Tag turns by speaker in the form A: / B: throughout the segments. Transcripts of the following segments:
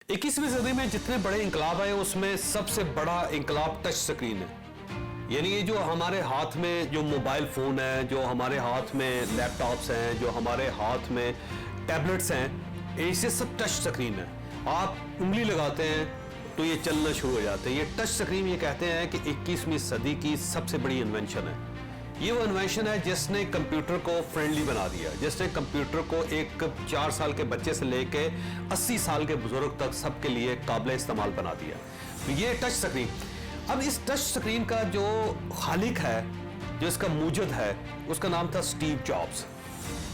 A: 21वीं सदी में जितने बड़े इंकलाब आए उसमें सबसे बड़ा इंकलाब टच स्क्रीन है। यानी ये जो हमारे हाथ में जो मोबाइल फ़ोन है, जो हमारे हाथ में लैपटॉप्स हैं, जो हमारे हाथ में टैबलेट्स हैं, ऐसे सब टच स्क्रीन है। आप उंगली लगाते हैं तो ये चलना शुरू हो जाते हैं। ये टच स्क्रीन ये कहते हैं कि 21वीं सदी की सबसे बड़ी इन्वेंशन है। ये वो इन्वेंशन है जिसने कंप्यूटर को फ्रेंडली बना दिया, जिसने कंप्यूटर को एक 4 साल के बच्चे से लेके 80 साल के बुजुर्ग तक सबके लिए काबिल इस्तेमाल बना दिया। तो ये टच स्क्रीन। अब इस टच स्क्रीन का जो खालिक है, जो इसका मूजद है, उसका नाम था स्टीव जॉब्स।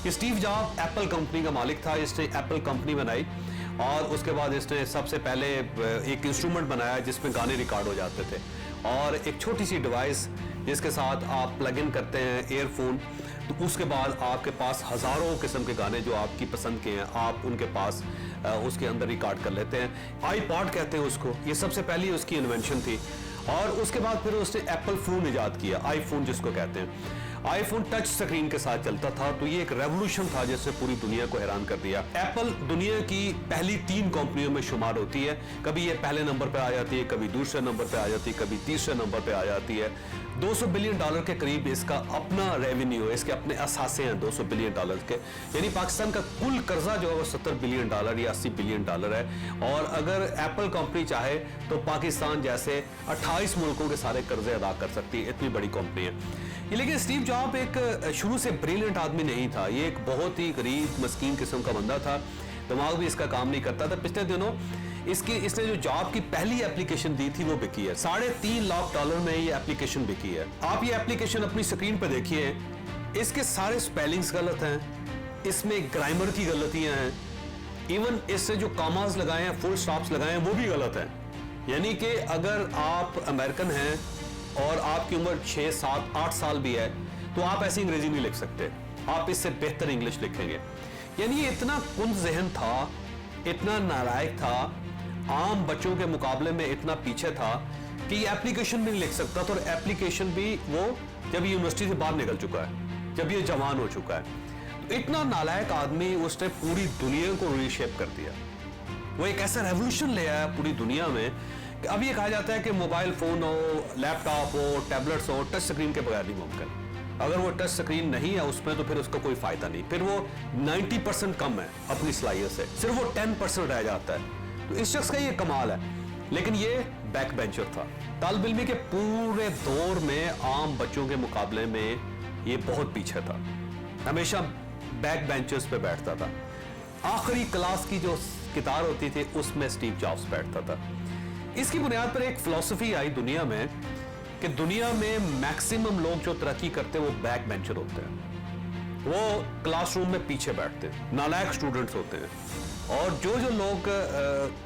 A: ये स्टीव जॉब एप्पल कंपनी का मालिक था। इसने एप्पल कंपनी बनाई और उसके बाद इसने सबसे पहले एक इंस्ट्रूमेंट बनाया जिसमें गाने रिकॉर्ड हो जाते थे, और एक छोटी सी डिवाइस जिसके साथ आप प्लग इन करते हैं ईयरफोन, तो उसके बाद आपके पास हज़ारों किस्म के गाने जो आपकी पसंद के हैं आप उनके पास उसके अंदर रिकॉर्ड कर लेते हैं। आईपॉड कहते हैं उसको, ये सबसे पहली उसकी इन्वेंशन थी। और उसके बाद फिर उसने एप्पल फ़ोन ईजाद किया, आईफोन जिसको कहते हैं। आईफोन टच स्क्रीन के साथ चलता था, तो ये एक रेवोल्यूशन था जिसने पूरी दुनिया को हैरान कर दिया। एप्पल दुनिया की पहली 3 कंपनियों में शुमार होती है। कभी ये पहले नंबर पे आ जाती है, कभी दूसरे नंबर पे आ जाती है, कभी तीसरे नंबर पे आ जाती है। $200 बिलियन के करीब इसका अपना रेवेन्यू है, इसके अपने असासे हैं $200 बिलियन के। यानी पाकिस्तान का कुल कर्जा जो है वो $70 बिलियन या $80 बिलियन है। और अगर एप्पल कंपनी चाहे तो पाकिस्तान जैसे 28 मुल्कों के सारे कर्जे अदा कर सकती है, इतनी बड़ी कंपनी है ये। लेकिन स्टीव जॉब एक शुरू से ब्रिलियंट आदमी नहीं था। ये एक बहुत ही गरीब मस्कीन किस्म का बंदा था, दिमाग भी इसका काम नहीं करता था। पिछले दिनों इसने जो जॉब की पहली एप्लीकेशन दी थी वो बिकी है। $3.5 लाख में ये एप्लीकेशन बिकी है। आप ये एप्लीकेशन अपनी स्क्रीन पर देखिए, इसके सारे स्पेलिंग्स गलत हैं, इसमें ग्रामर की गलतियां हैं, इवन इससे जो कॉमास लगाए हैं, फुल स्टॉप्स लगाए हैं, वो भी गलत हैं। यानी कि अगर आप अमेरिकन हैं और आपकी उम्र 6, 7, 8 साल भी है तो आप ऐसी अंग्रेजी नहीं लिख सकते, आप इससे बेहतर इंग्लिश लिखेंगे। यानी ये इतना कुंद ज़हन था, इतना नालायक था, आम बच्चों के मुकाबले में इतना पीछे था कि ये एप्लीकेशन भी नहीं लिख सकता था। और एप्लीकेशन भी वो जब ये यूनिवर्सिटी से बाहर निकल चुका है, जब ये जवान हो चुका है। तो इतना नालायक आदमी, उसने पूरी दुनिया को रीशेप कर दिया। वो एक ऐसा रेवोल्यूशन ले आया पूरी दुनिया में कि अब ये कहा जाता है कि मोबाइल फ़ोन हो, लैपटॉप हो, टैबलेट्स हो, टच स्क्रीन के बगैर नहीं मुमकिन। अगर वो टच स्क्रीन नहीं है उसमें तो फिर उसका कोई फ़ायदा नहीं, फिर वो 90% कम है अपनी सलाहियत से, सिर्फ वो 10% रह जाता है। तो इस शख्स का ये कमाल है। लेकिन ये बैक बेंचर था। तालिब इल्मी के पूरे दौर में आम बच्चों के मुकाबले में ये बहुत पीछे था, हमेशा बैक बेंचर्स पे बैठता था। आखिरी क्लास की जो किताब होती थी उसमें स्टीव जॉब्स बैठता था। इसकी बुनियाद पर एक फिलॉसफी आई दुनिया में कि दुनिया में मैक्सिमम लोग जो तरक्की करते हैं वो बैक बेंचर होते हैं, वो क्लासरूम में पीछे बैठते हैं, नालायक स्टूडेंट्स होते हैं। और जो लोग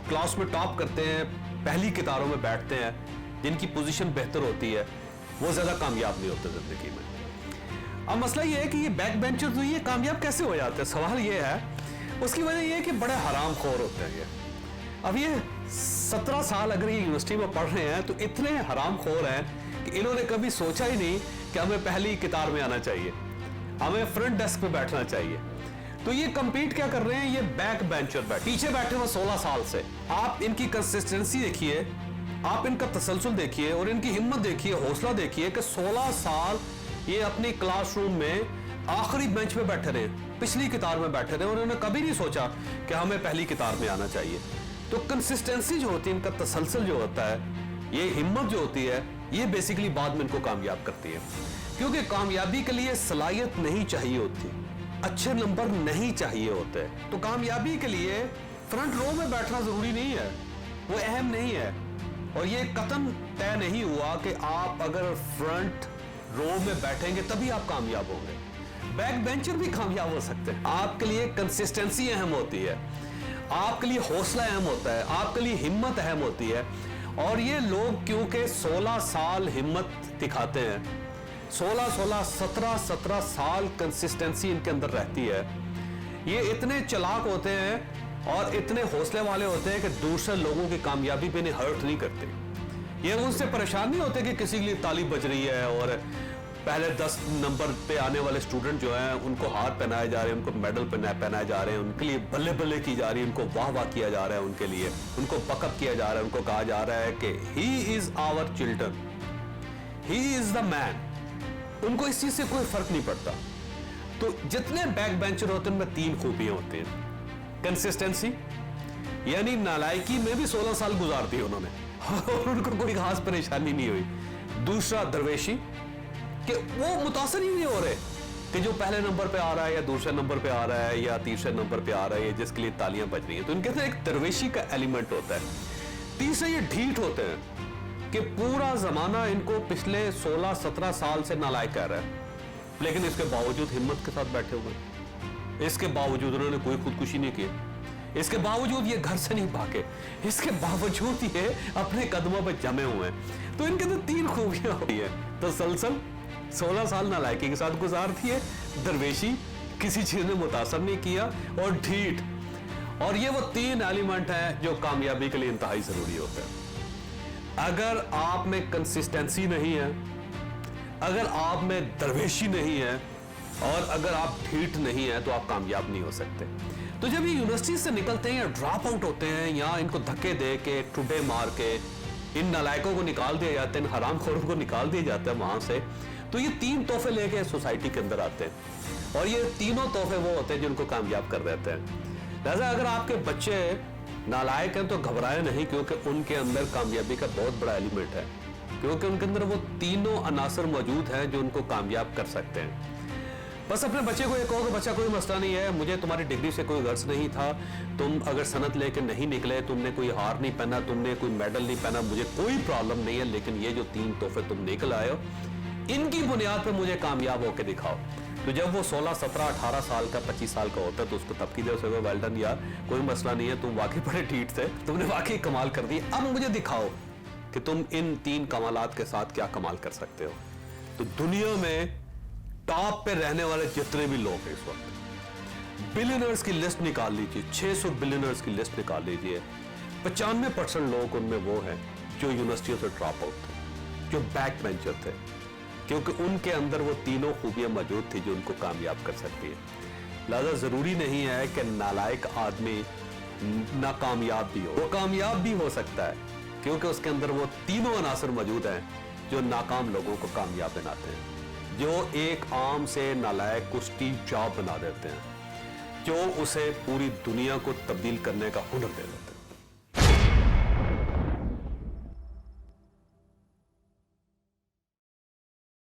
A: क्लास में टॉप करते हैं, पहली कितारों में बैठते हैं, जिनकी पोजीशन बेहतर होती है, वो ज़्यादा कामयाब नहीं होते ज़िंदगी में। अब मसला ये है कि ये बैक बेंचर तो ये कामयाब कैसे हो जाते हैं, सवाल ये है। उसकी वजह ये है कि बड़े हराम खोर होते हैं ये। अब ये 17 साल अगर ये यूनिवर्सिटी में पढ़ रहे हैं तो इतने हराम खोर हैं कि इन्होंने कभी सोचा ही नहीं कि हमें पहली कितार में आना चाहिए, हमें फ्रंट डेस्क पे बैठना चाहिए। तो ये कंपीट क्या कर रहे हैं, ये बैक बेंचर पीछे बैठे हुए 16 साल से। आप इनकी कंसिस्टेंसी देखिए, आप इनका तसलसल देखिए और इनकी हिम्मत देखिए, हौसला देखिए कि 16 साल ये अपने क्लासरूम में आखिरी बेंच पे बैठे रहे, पिछली कितार में बैठे रहे, और उन्होंने कभी नहीं सोचा कि हमें पहली कितार में आना चाहिए। तो कंसिस्टेंसी जो होती है, इनका तसलसल जो होता है, ये हिम्मत जो होती है, ये बेसिकली बाद में इनको कामयाब करती है। क्योंकि कामयाबी के लिए सलाहियत नहीं चाहिए होती, अच्छे नंबर नहीं चाहिए होते। तो कामयाबी के लिए फ्रंट रो में बैठना जरूरी नहीं है, वो अहम नहीं है। और ये कतन तय नहीं हुआ कि आप अगर फ्रंट रो में बैठेंगे तभी आप कामयाब होंगे। बैक बेंचर भी कामयाब हो सकते हैं। आपके लिए कंसिस्टेंसी अहम होती है, आपके लिए हौसला अहम होता है, आपके लिए हिम्मत अहम होती है। और ये लोग क्योंकि 16 साल हिम्मत दिखाते हैं, 17 साल कंसिस्टेंसी इनके अंदर रहती है, ये इतने चालाक होते हैं और इतने हौसले वाले होते हैं कि दूसरे लोगों की कामयाबी पे इन्हें हर्ट नहीं करते। ये उनसे परेशान नहीं होते कि किसी के लिए ताली बज रही है और पहले 10 नंबर पे आने वाले स्टूडेंट जो हैं उनको हार पहनाए जा रहे हैं, उनको मेडल पहनाए जा रहे हैं, उनके लिए बल्ले बल्ले की जा रही है, उनको वाह वाह किया जा रहा है, उनके लिए उनको बकअप किया जा रहा है, उनको कहा जा रहा है कि he is our children, he is the man. उनको इस चीज से कोई फर्क नहीं पड़ता। तो जितने बैक बेंचर होते हैं उनमें 3 खूबियां होती हैं। कंसिस्टेंसी, यानी नालायकी में भी 16 साल गुजार दिए उन्होंने और उनको कोई खास परेशानी नहीं हुई। दूसरा दरवेशी, कि वो मुतासर ही नहीं हो रहे कि जो पहले नंबर पे आ रहा है या दूसरे नंबर पे आ रहा है या तीसरे नंबर पे आ रहा है जिसके लिए तालियां बज रही हैं, तो इनके अंदर एक दरवेशी का एलिमेंट होता है। तीसरे ये ढीठ होते हैं कि पूरा जमाना इनको पिछले 16-17 साल से नालायक कह रहा है, लेकिन इसके बावजूद हिम्मत के साथ बैठे हुए हैं। इसके बावजूद उन्होंने कोई खुदकुशी नहीं की, इसके बावजूद ये घर से नहीं भागे, इसके बावजूद ये अपने कदमों पर जमे हुए हैं। तो इनके अंदर 3 खूबियां हुई है, तसलसल 16 साल नालायकी के साथ गुजार दिए, दरवेशी, किसी चीज ने मुतासर नहीं किया, और ढीठ। और ये वो 3 एलिमेंट हैं जो कामयाबी के लिए इंतहाई जरूरी होते हैं। अगर आप में कंसिस्टेंसी नहीं है, अगर आप में दरवेशी नहीं है, और अगर आप ढीठ नहीं है, तो आप कामयाब नहीं हो सकते। तो जब ये यूनिवर्सिटी से निकलते हैं या ड्रॉप आउट होते हैं या इनको धक्के दे के, ठुड्डे मार के इन नालायकों को निकाल दिया जाता है, इन हरामखोरों को निकाल दिया जाता है वहां से, तो ये 3 तोहफे लेके सोसाइटी के अंदर आते हैं, और ये तीनों तोहफे वो होते हैं जो उनको कामयाब कर देते हैं। लिहाजा अगर आपके बच्चे नालायक हैं तो घबराए नहीं, क्योंकि उनके अंदर कामयाबी का बहुत बड़ा एलिमेंट है, क्योंकि उनके अंदर वो तीनों अनासर मौजूद हैं जो उनको कामयाब कर सकते हैं। बस अपने बच्चे को ये कहो कि बच्चा कोई मसला नहीं है, मुझे तुम्हारी डिग्री से कोई गर्ज नहीं था, तुम अगर सनद लेके नहीं निकले, तुमने कोई हार नहीं पहना, तुमने कोई मेडल नहीं पहना, मुझे कोई प्रॉब्लम नहीं है, लेकिन ये जो 3 तोहफे तुम निकल आए हो, इनकी बुनियाद पे मुझे कामयाब होकर दिखाओ। तो जब वो 16, 17, 18 साल का, 25 साल का होता है, तो उसको तब की दे उसे वेल डन यार, कोई मसला नहीं है, तुम वाकई बड़े ठीक थे, तुमने वाकई कमाल कर दी, अब मुझे दिखाओ कि तुम इन 3 कमालात के साथ क्या कमाल कर सकते हो। तो दुनिया में टॉप पे रहने वाले जितने भी लोग हैं इस वक्त, बिलियनर्स की लिस्ट निकाल लीजिए, 600 बिलियनर्स की लिस्ट निकाल लीजिए, 95% लोग उनमें वो हैं जो यूनिवर्सिटियों से ड्रॉप आउट थे, जो बैक बेंचर थे, क्योंकि उनके अंदर वो तीनों खूबियां मौजूद थी जो उनको कामयाब कर सकती है। लिहाजा जरूरी नहीं है कि नालायक आदमी नाकामयाब भी हो, वो कामयाब भी हो सकता है, क्योंकि उसके अंदर वो तीनों अनासर मौजूद हैं जो नाकाम लोगों को कामयाब बनाते हैं, जो एक आम से नालायक को स्टीव जॉब बना देते हैं, जो उसे पूरी दुनिया को तब्दील करने का हुनर दे देते हैं।